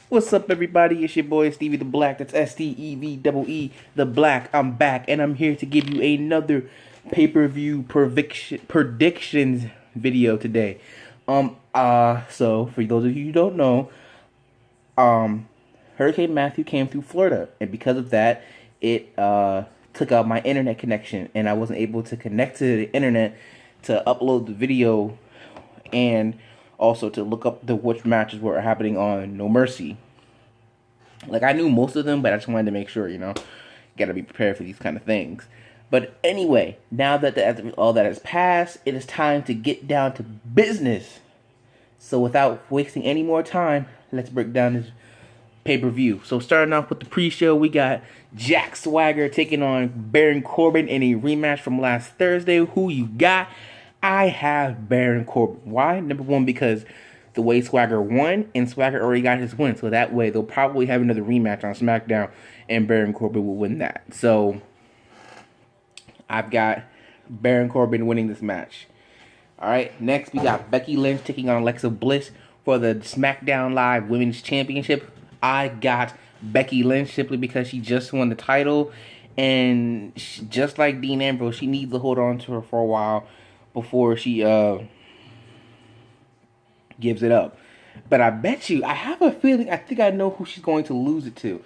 What's up, everybody? It's your boy Stevie the Black. That's STEVEE the Black. I'm back, and I'm here to give you another pay-per-view predictions video today. So for those of you who don't know, Hurricane Matthew came through Florida, and because of that, it took out my internet connection, and I wasn't able to connect to the internet to upload the video and also to look up which matches were happening on No Mercy. Like, I knew most of them, but I just wanted to make sure, gotta be prepared for these kind of things. But anyway, now that all that has passed, it is time to get down to business. So without wasting any more time, let's break down this pay-per-view. So starting off with the pre-show, we got Jack Swagger taking on Baron Corbin in a rematch from last Thursday. Who you got? I have Baron Corbin. Why? Number one, because the way Swagger won, and Swagger already got his win. So that way, they'll probably have another rematch on SmackDown, and Baron Corbin will win that. So I've got Baron Corbin winning this match. Alright, next we got Becky Lynch taking on Alexa Bliss for the SmackDown Live Women's Championship. I got Becky Lynch simply because she just won the title, and just like Dean Ambrose, she needs to hold on to her for a while before she gives it up. But I bet you, I have a feeling, I think I know who she's going to lose it to.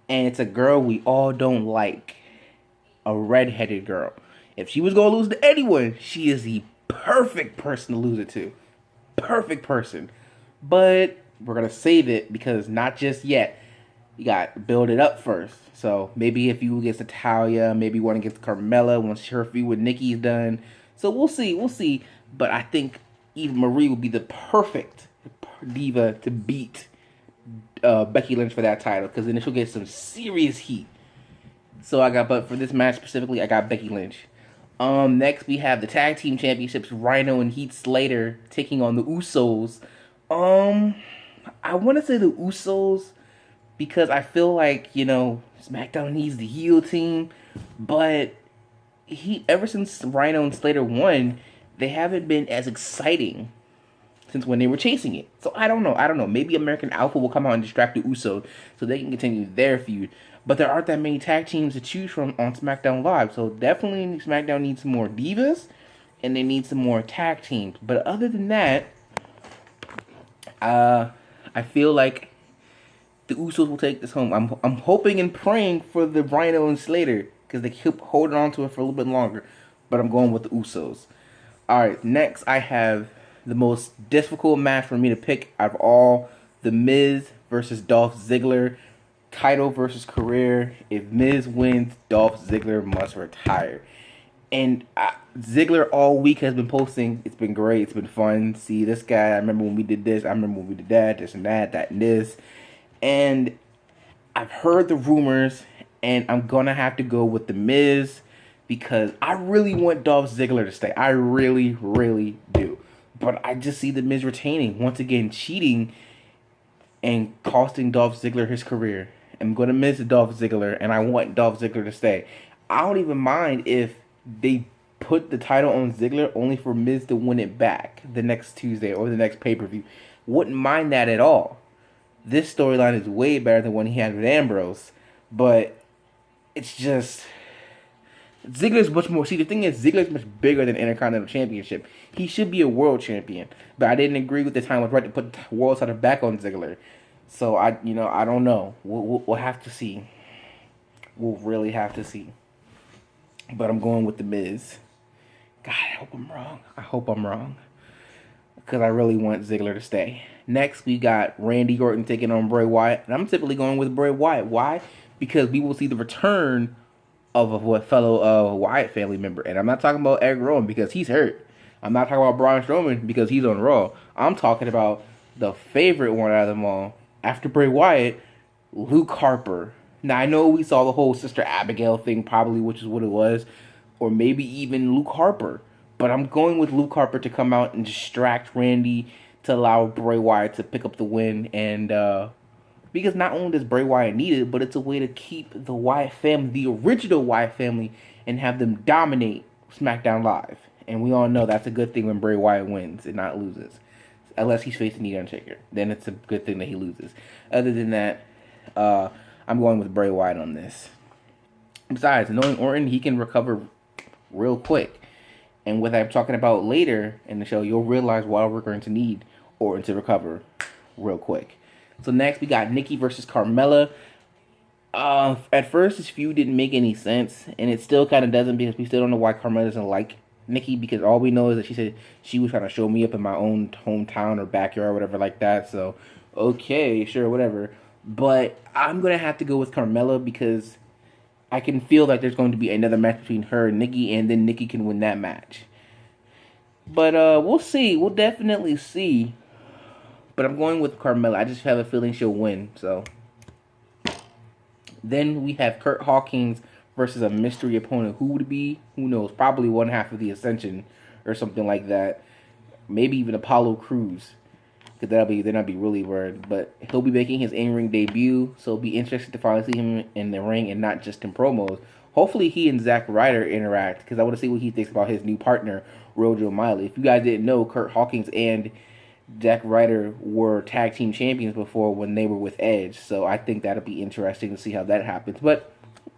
And it's a girl we all don't like. A redheaded girl. If she was going to lose to anyone, she is the perfect person to lose it to. Perfect person. But we're going to save it because not just yet. You got to build it up first. So maybe if you against Natalia, maybe one against Carmella once her feud with Nikki is done. So we'll see. But I think Eva Marie would be the perfect diva to beat Becky Lynch for that title, because then she'll get some serious heat. So but for this match specifically, I got Becky Lynch. Next we have the Tag Team Championships, Rhino and Heath Slater taking on the Usos. I want to say the Usos because I feel like, SmackDown needs the heel team, but ever since Rhino and Slater won, they haven't been as exciting since when they were chasing it. So I don't know. Maybe American Alpha will come out and distract the Usos so they can continue their feud. But there aren't that many tag teams to choose from on SmackDown Live. So definitely SmackDown needs some more divas and they need some more tag teams. But other than that, I feel like the Usos will take this home. I'm hoping and praying for the Rhino and Slater because they keep holding on to it for a little bit longer. But I'm going with the Usos. Alright, next I have the most difficult match for me to pick out of all. The Miz versus Dolph Ziggler. Title versus career. If Miz wins, Dolph Ziggler must retire. And Ziggler all week has been posting. It's been great. It's been fun. See, this guy, I remember when we did this. I remember when we did that. This and that and this. And I've heard the rumors. And I'm going to have to go with The Miz, because I really want Dolph Ziggler to stay. I really, really do. But I just see The Miz retaining. Once again, cheating and costing Dolph Ziggler his career. I'm going to miss Dolph Ziggler, and I want Dolph Ziggler to stay. I don't even mind if they put the title on Ziggler only for Miz to win it back the next Tuesday or the next pay-per-view. Wouldn't mind that at all. This storyline is way better than one he had with Ambrose. But it's just... Ziggler's much more... See, the thing is, Ziggler's much bigger than Intercontinental Championship. He should be a world champion. But I didn't agree with the time was right to put the world title back on Ziggler. So, I don't know. We'll have to see. We'll really have to see. But I'm going with The Miz. God, I hope I'm wrong. Because I really want Ziggler to stay. Next, we got Randy Orton taking on Bray Wyatt. And I'm typically going with Bray Wyatt. Why? Because we will see the return of a fellow Wyatt family member. And I'm not talking about Eric Rowan because he's hurt. I'm not talking about Braun Strowman because he's on Raw. I'm talking about the favorite one out of them all. After Bray Wyatt, Luke Harper. Now, I know we saw the whole Sister Abigail thing probably, which is what it was. Or maybe even Luke Harper. But I'm going with Luke Harper to come out and distract Randy to allow Bray Wyatt to pick up the win. And because not only does Bray Wyatt need it, but it's a way to keep the Wyatt family, the original Wyatt family, and have them dominate SmackDown Live. And we all know that's a good thing when Bray Wyatt wins and not loses. unless he's facing the Undertaker. Then it's a good thing that he loses. Other than that, I'm going with Bray Wyatt on this. Besides, knowing Orton, he can recover real quick. And what I'm talking about later in the show, you'll realize why we're going to need Orton to recover real quick. So next, we got Nikki versus Carmella. At first, this feud didn't make any sense, and it still kind of doesn't, because we still don't know why Carmella doesn't like Nikki, because all we know is that she said she was trying to show me up in my own hometown or backyard or whatever like that. So, okay, sure, whatever. But I'm going to have to go with Carmella, because I can feel like there's going to be another match between her and Nikki, and then Nikki can win that match. But we'll see. We'll definitely see. But I'm going with Carmella. I just have a feeling she'll win. So then we have Curt Hawkins versus a mystery opponent. Who would it be? Who knows? Probably one half of the Ascension or something like that. Maybe even Apollo Crews. Because then I'd be really worried. But he'll be making his in-ring debut, so it'll be interesting to finally see him in the ring and not just in promos. Hopefully he and Zack Ryder interact, because I want to see what he thinks about his new partner, Rojo Miley. If you guys didn't know, Curt Hawkins and Zack Ryder were tag team champions before when they were with Edge. So I think that'll be interesting to see how that happens. But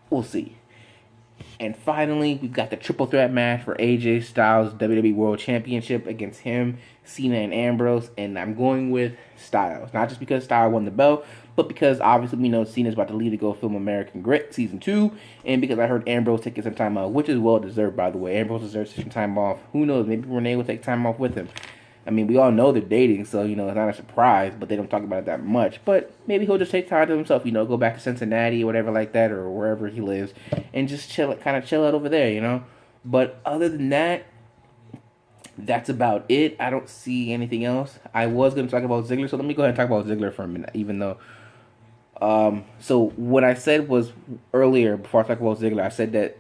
we'll see. And finally, we've got the triple threat match for AJ Styles' WWE World Championship against him, Cena, and Ambrose. And I'm going with Styles. Not just because Styles won the belt, but because obviously we know Cena's about to leave to go film American Grit Season 2. And because I heard Ambrose taking some time off, which is well deserved, by the way. Ambrose deserves some time off. Who knows? Maybe Renee will take time off with him. I mean, we all know they're dating, so, it's not a surprise, but they don't talk about it that much. But maybe he'll just take time to himself, go back to Cincinnati or whatever like that, or wherever he lives, and just chill out over there, But other than that, that's about it. I don't see anything else. I was going to talk about Ziggler, so let me go ahead and talk about Ziggler for a minute, even though... So what I said was earlier, before I talk about Ziggler, I said that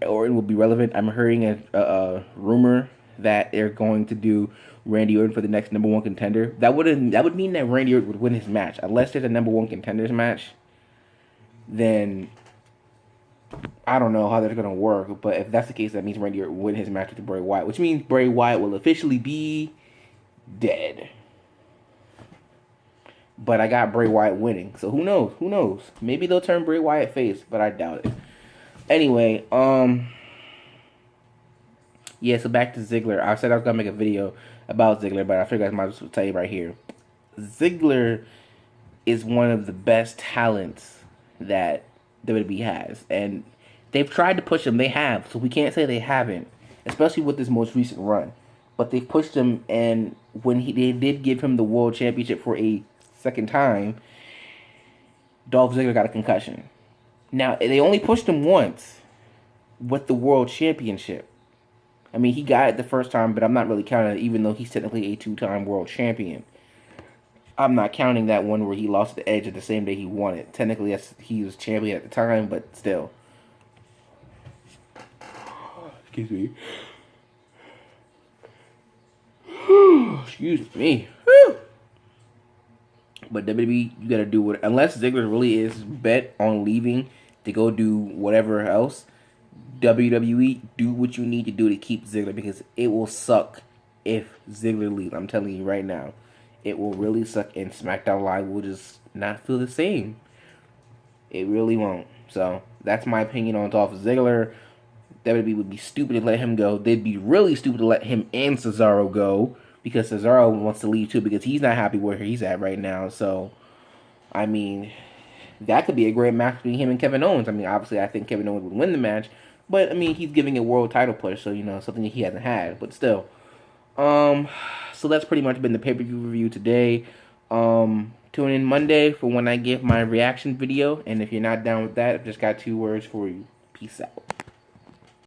Orton will be relevant. I'm hearing a rumor that they're going to do Randy Orton for the next number one contender. That would mean that Randy Orton would win his match. Unless there's a number one contenders match, then I don't know how that's going to work. But if that's the case, that means Randy Orton will win his match with Bray Wyatt, which means Bray Wyatt will officially be dead. But I got Bray Wyatt winning, so who knows? Who knows? Maybe they'll turn Bray Wyatt face, but I doubt it. Anyway, yeah, so back to Ziggler. I said I was going to make a video about Ziggler, but I figured I might as well tell you right here. Ziggler is one of the best talents that WWE has. And they've tried to push him. They have. So we can't say they haven't. Especially with this most recent run. But they've pushed him, and when they did give him the World Championship for a second time, Dolph Ziggler got a concussion. Now, they only pushed him once with the World Championship. I mean, he got it the first time, but I'm not really counting it, even though he's technically a two-time world champion. I'm not counting that one where he lost the Edge at the same day he won it. Technically, he was champion at the time, but still. Excuse me. Excuse me. But WWE, you gotta do what, unless Ziggler really is bet on leaving to go do whatever else, WWE, do what you need to do to keep Ziggler, because it will suck if Ziggler leaves. I'm telling you right now. It will really suck, and SmackDown Live will just not feel the same. It really won't. So, that's my opinion on Dolph Ziggler. WWE would be stupid to let him go. They'd be really stupid to let him and Cesaro go, because Cesaro wants to leave too, because he's not happy where he's at right now. So, I mean, that could be a great match between him and Kevin Owens. I mean, obviously, I think Kevin Owens would win the match. But, I mean, he's giving a world title push, so, something that he hasn't had. But still. So that's pretty much been the pay-per-view review today. Tune in Monday for when I give my reaction video. And if you're not down with that, I've just got 2 words for you. Peace out.